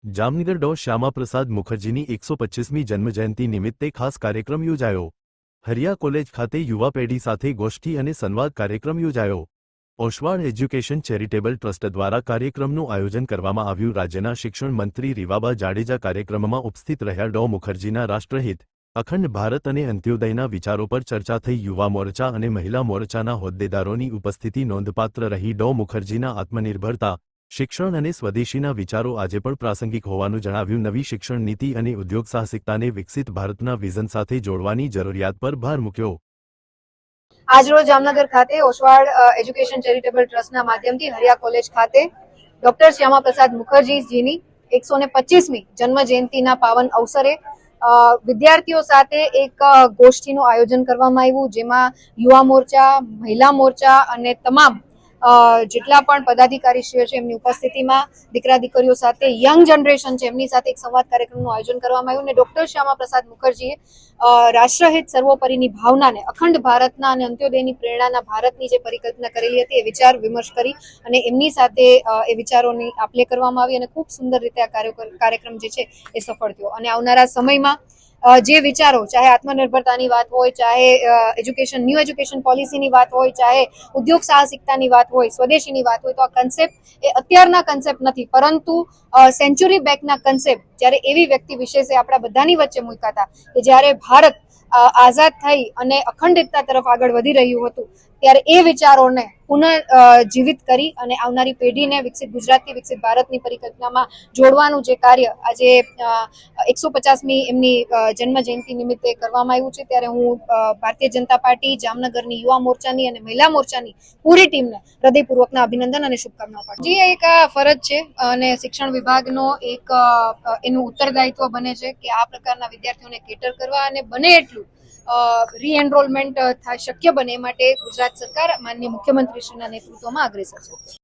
જામનગર ડો શ્યામાપ્રસાદ મુખર્જીની 125મી જન્મજયંતિ નિમિત્તે ખાસ કાર્યક્રમ યોજાયો। હરિયા કોલેજ ખાતે યુવા પેઢી સાથે ગોષ્ઠી અને સંવાદ કાર્યક્રમ યોજાયો। ઓસવાળ એજ્યુકેશન ચેરિટેબલ ટ્રસ્ટ દ્વારા કાર્યક્રમનું આયોજન કરવામાં આવ્યું। રાજ્યના શિક્ષણ મંત્રી રીવાબા જાડેજા કાર્યક્રમમાં ઉપસ્થિત રહ્યા। ડો મુખર્જીના રાષ્ટ્રહિત, અખંડ ભારત અને અંત્યોદયના વિચારો પર ચર્ચા થઈ। યુવા મોરચા અને મહિલા મોરચાના હોદ્દેદારોની ઉપસ્થિતિ નોંધપાત્ર રહી। ડો મુખર્જીના આત્મનિર્ભરતા, શિક્ષણ અને સ્વદેશીના વિચારો આજે પણ પ્રાસંગિક હોવાનું જણાવ્યું। નવી શિક્ષણ નીતિ અને ઉદ્યોગ સાહસિકતાને વિકસિત ભારતના વિઝન સાથે જોડવાની જરૂરિયાત પર ભાર મૂક્યો। આજરોજ જામનગર ખાતે ઓસવાળ એજ્યુકેશન ચેરિટેબલ ટ્રસ્ટના માધ્યમથી હરિયા કોલેજ ખાતે ડોક્ટર શ્યામાપ્રસાદ મુખર્જીજીની 125મી જન્મ જયંતિના પાવન અવસરે વિદ્યાર્થીઓ સાથે એક ગોષ્ઠીનું આયોજન કરવામાં આવ્યું, જેમાં યુવા મોરચા, મહિલા મોરચા અને તમામ જેટલા પણ પદાધિકારીશ્રીઓ છે એમની ઉપસ્થિતિમાં દીકરા દીકરીઓ સાથે યંગ જનરેશન છે એમની સાથે એક સંવાદ કાર્યક્રમનું આયોજન કરવામાં આવ્યું। અને ડોક્ટર શ્યામાપ્રસાદ મુખર્જીએ રાષ્ટ્રહિત સર્વોપરીની ભાવનાને, અખંડ ભારતના અને અંત્યોદયની પ્રેરણાના ભારતની જે પરિકલ્પના કરેલી હતી એ વિચાર વિમર્શ કરી અને એમની સાથે એ વિચારોની આપ-લે કરવામાં આવી અને ખૂબ સુંદર રીતે આ કાર્યક્રમ જે છે એ સફળ થયો। અને આવનારા સમયમાં જે વિચારો, ચાહે આત્મનિર્ભરતાની વાત હોય, ચાહે ન્યૂ એજ્યુકેશન પોલિસીની વાત હોય, ચાહે ઉદ્યોગ સાહસિકતાની વાત હોય, સ્વદેશીની વાત હોય, તો આ કન્સેપ્ટ એ અત્યારના કન્સેપ્ટ નથી, પરંતુ સેન્ચુરી બેકના કન્સેપ્ટ જ્યારે એવી વ્યક્તિ વિશેષે આપણા બધાની વચ્ચે મૂક્યા હતા કે જ્યારે ભારત આઝાદ થઈ અને અખંડિતતા તરફ આગળ વધી રહ્યું હતું, ત્યારે એ વિચારોને પુનઃ જીવિત કરી અને આવનારી પેઢીને વિકસિત ગુજરાતથી વિકસિત ભારતની પરિકલ્પનામાં જોડવાનું જે કાર્ય આજે 150મી એમની જન્મ જયંતિ નિમિત્તે કરવામાં આવ્યું છે, ત્યારે હું ભારતીય જનતા પાર્ટી, જામનગરની યુવા મોરચાની અને મહિલા મોરચાની પૂરી ટીમને હૃદયપૂર્વકના અભિનંદન અને શુભકામનાઓ પાઠવું છું। જી, એક આ ફરજ છે અને શિક્ષણ વિભાગનો એક એનું ઉત્તરદાયિત્વ બને છે કે આ પ્રકારના વિદ્યાર્થીઓને કેટર કરવા અને બને એટલું રીએનરોલમેન્ટ શક્ય બને એ માટે ગુજરાત સરકાર માનનીય મુખ્યમંત્રીશ્રીના નેતૃત્વમાં અગ્રેસર છે।